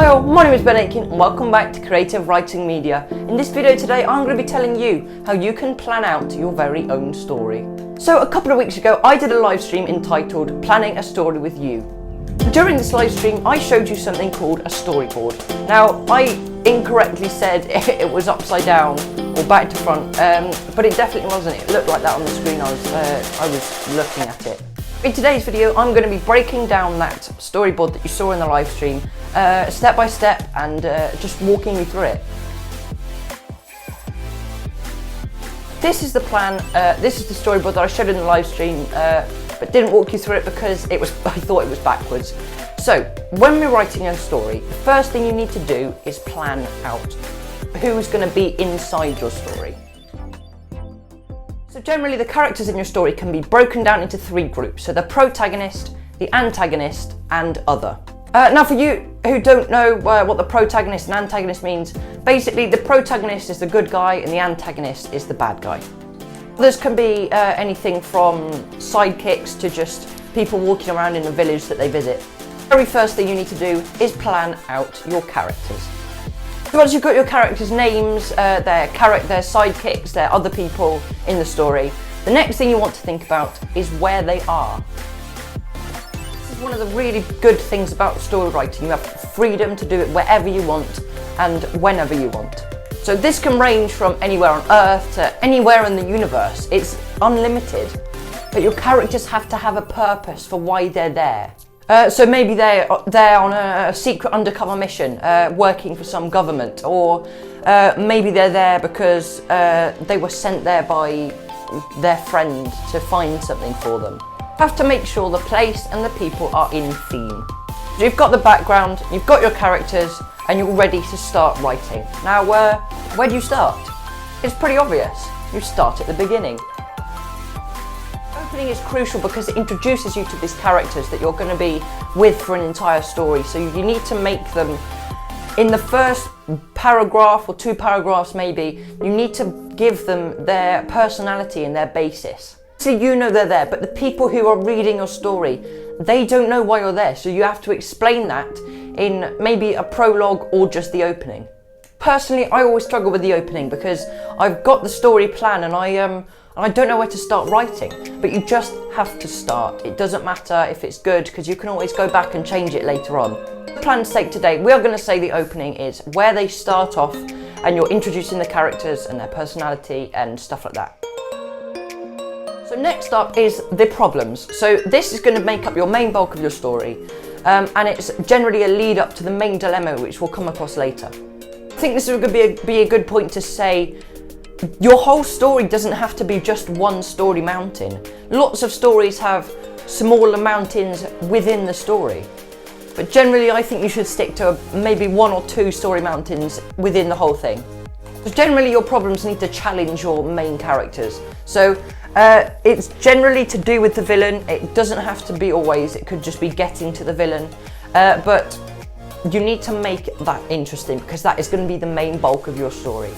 Hi all, my name is Aitken and welcome back to Creative Writing Media. In this video today I'm going to be telling you how you can plan out your very own story. So a couple of weeks ago I did a live stream entitled Planning a Story with You. During this live stream I showed you something called a storyboard. Now I incorrectly said it was upside down or back to front, but it definitely wasn't. It looked like that on the screen I was looking at it. In today's video I'm going to be breaking down that storyboard that you saw in the live stream step by step and just walking you through it. This is the plan, this is the storyboard that I showed in the live stream but didn't walk you through it because I thought it was backwards. So when we're writing a story, the first thing you need to do is plan out who's going to be inside your story. So generally the characters in your story can be broken down into three groups. So the protagonist, the antagonist and other. Now for you who don't know what the protagonist and antagonist means, basically the protagonist is the good guy and the antagonist is the bad guy. Others can be anything from sidekicks to just people walking around in a village that they visit. The very first thing you need to do is plan out your characters. So once you've got your characters' names, their sidekicks, their other people in the story, the next thing you want to think about is where they are. This is one of the really good things about story writing. You have freedom to do it wherever you want and whenever you want. So this can range from anywhere on Earth to anywhere in the universe. It's unlimited. But your characters have to have a purpose for why they're there. So maybe they're on a secret undercover mission, working for some government, or maybe they're there because they were sent there by their friend to find something for them. You have to make sure the place and the people are in theme. So you've got the background, you've got your characters, and you're ready to start writing. Now, where do you start? It's pretty obvious. You start at the beginning. Opening is crucial because it introduces you to these characters that you're going to be with for an entire story. So you need to make them, in the first paragraph or two paragraphs maybe, you need to give them their personality and their basis. So you know they're there, but the people who are reading your story, they don't know why you're there. So you have to explain that in maybe a prologue or just the opening. Personally, I always struggle with the opening because I've got the story plan and I don't know where to start writing, but you just have to start. It doesn't matter if it's good because you can always go back and change it later on. For plan's sake today, we are going to say the opening is where they start off and you're introducing the characters and their personality and stuff like that. So next up is the problems. So this is going to make up your main bulk of your story and it's generally a lead up to the main dilemma which we'll come across later. I think this is going to be a good point to say your whole story doesn't have to be just one story mountain. Lots of stories have smaller mountains within the story. But generally I think you should stick to maybe one or two story mountains within the whole thing. So generally your problems need to challenge your main characters. So it's generally to do with the villain. It doesn't have to be always, it could just be getting to the villain. But you need to make that interesting because that is going to be the main bulk of your story.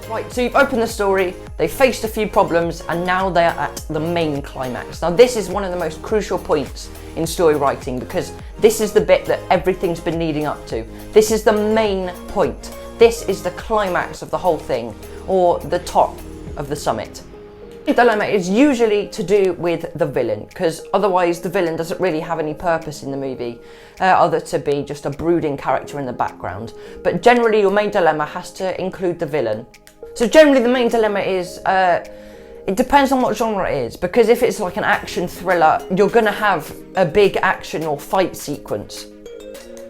Right, so you've opened the story, they've faced a few problems, and now they're at the main climax. Now this is one of the most crucial points in story writing because this is the bit that everything's been leading up to. This is the main point. This is the climax of the whole thing, or the top of the summit. The dilemma is usually to do with the villain, because otherwise the villain doesn't really have any purpose in the movie, other to be just a brooding character in the background. But generally your main dilemma has to include the villain. So generally the main dilemma is, it depends on what genre it is, because if it's like an action thriller, you're going to have a big action or fight sequence.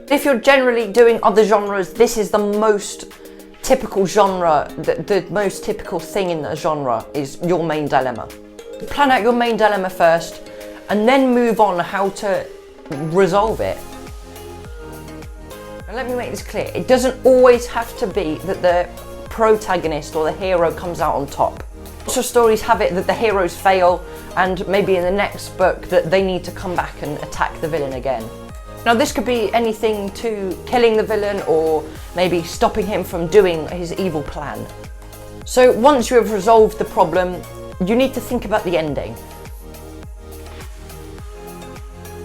If you're generally doing other genres, this is the most typical genre, the most typical thing in the genre is your main dilemma. Plan out your main dilemma first, and then move on how to resolve it. And let me make this clear, it doesn't always have to be that the protagonist or the hero comes out on top. Lots of stories have it that the heroes fail and maybe in the next book that they need to come back and attack the villain again. Now this could be anything to killing the villain or maybe stopping him from doing his evil plan. So once you have resolved the problem, you need to think about the ending.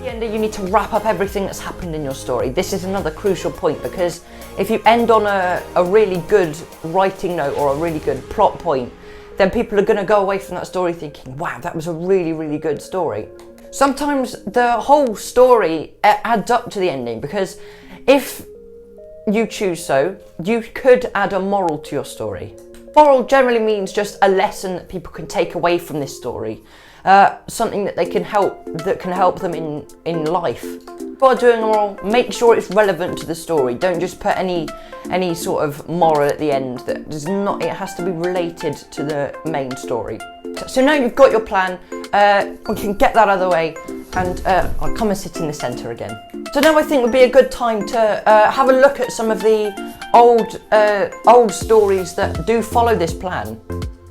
The ending, you need to wrap up everything that's happened in your story. This is another crucial point, because if you end on a really good writing note or a really good plot point, then people are going to go away from that story thinking, wow, that was a really, really good story. Sometimes the whole story adds up to the ending, because if you choose so, you could add a moral to your story. Moral generally means just a lesson that people can take away from this story. Something that can help them in life. If you are doing a moral, make sure it's relevant to the story. Don't just put any sort of moral at the end that does not. It has to be related to the main story. So now you've got your plan, we can get that out of the way, and I'll come and sit in the centre again. So now I think would be a good time to have a look at some of the old stories that do follow this plan.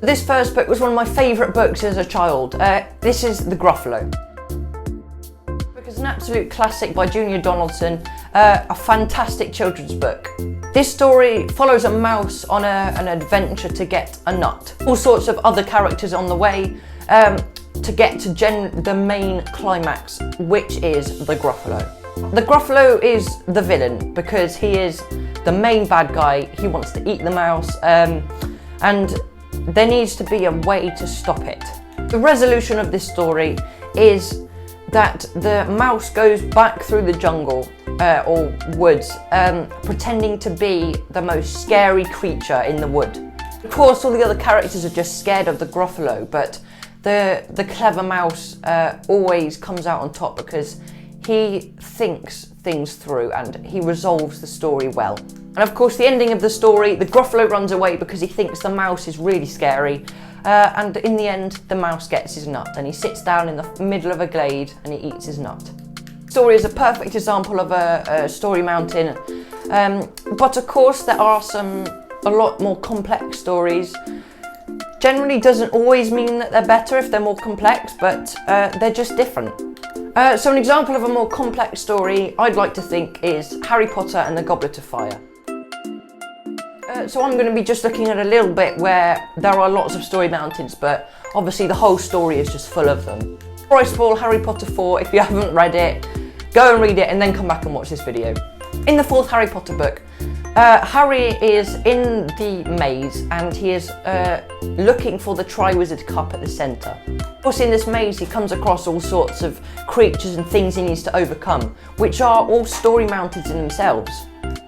This first book was one of my favourite books as a child. This is The Gruffalo. The book is an absolute classic by Junior Donaldson, a fantastic children's book. This story follows a mouse on an adventure to get a nut. All sorts of other characters on the way to get to the main climax, which is the Gruffalo. The Gruffalo is the villain because he is the main bad guy. He wants to eat the mouse, and there needs to be a way to stop it. The resolution of this story is that the mouse goes back through the jungle or woods, pretending to be the most scary creature in the wood. Of course, all the other characters are just scared of the Gruffalo, but the clever mouse always comes out on top because he thinks things through and he resolves the story well. And of course, the ending of the story, the Gruffalo runs away because he thinks the mouse is really scary, and in the end, the mouse gets his nut and he sits down in the middle of a glade and he eats his nut. The story is a perfect example of a story mountain, but of course there are a lot more complex stories. Generally doesn't always mean that they're better if they're more complex, but they're just different. So an example of a more complex story I'd like to think is Harry Potter and the Goblet of Fire. So I'm going to be just looking at a little bit where there are lots of story mountains, but obviously the whole story is just full of them. Before I spoil Harry Potter 4, if you haven't read it, go and read it and then come back and watch this video. In the fourth Harry Potter book, Harry is in the maze and he is looking for the Triwizard Cup at the centre. Of course, in this maze he comes across all sorts of creatures and things he needs to overcome, which are all story mountains in themselves.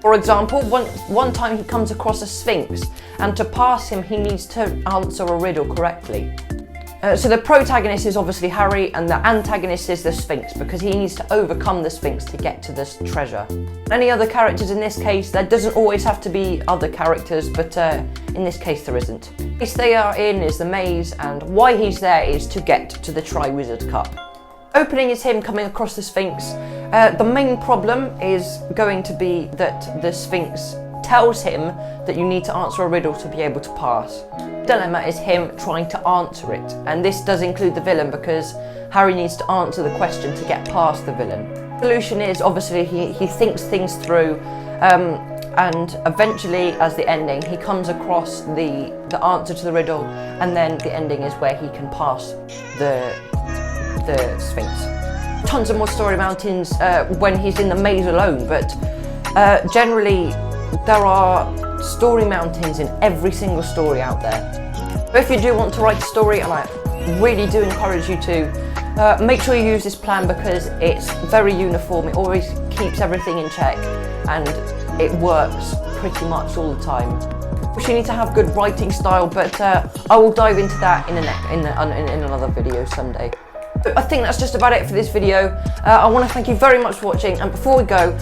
For example, one time he comes across a sphinx, and to pass him he needs to answer a riddle correctly. So the protagonist is obviously Harry and the antagonist is the Sphinx, because he needs to overcome the Sphinx to get to this treasure. Any other characters in this case? There doesn't always have to be other characters, but in this case there isn't. The place they are in is the maze, and why he's there is to get to the Triwizard Cup. Opening is him coming across the Sphinx. The main problem is going to be that the Sphinx tells him that you need to answer a riddle to be able to pass. The dilemma is him trying to answer it, and this does include the villain because Harry needs to answer the question to get past the villain. The solution is obviously he thinks things through, and eventually, as the ending, he comes across the answer to the riddle, and then the ending is where he can pass the Sphinx. Tons of more story mountains when he's in the maze alone, but generally there are story mountains in every single story out there. But if you do want to write a story, and I really do encourage you to, make sure you use this plan because it's very uniform, it always keeps everything in check, and it works pretty much all the time. You need to have good writing style, but I will dive into that in another video someday. I think that's just about it for this video. I want to thank you very much for watching, and before we go,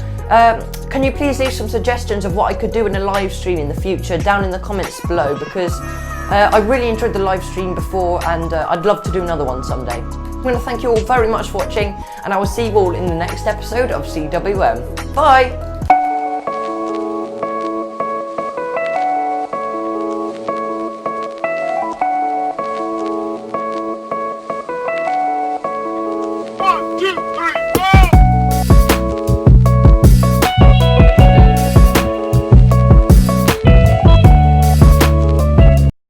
can you please leave some suggestions of what I could do in a live stream in the future down in the comments below, because I really enjoyed the live stream before and I'd love to do another one someday. I'm going to thank you all very much for watching, and I will see you all in the next episode of C.W.M. Bye!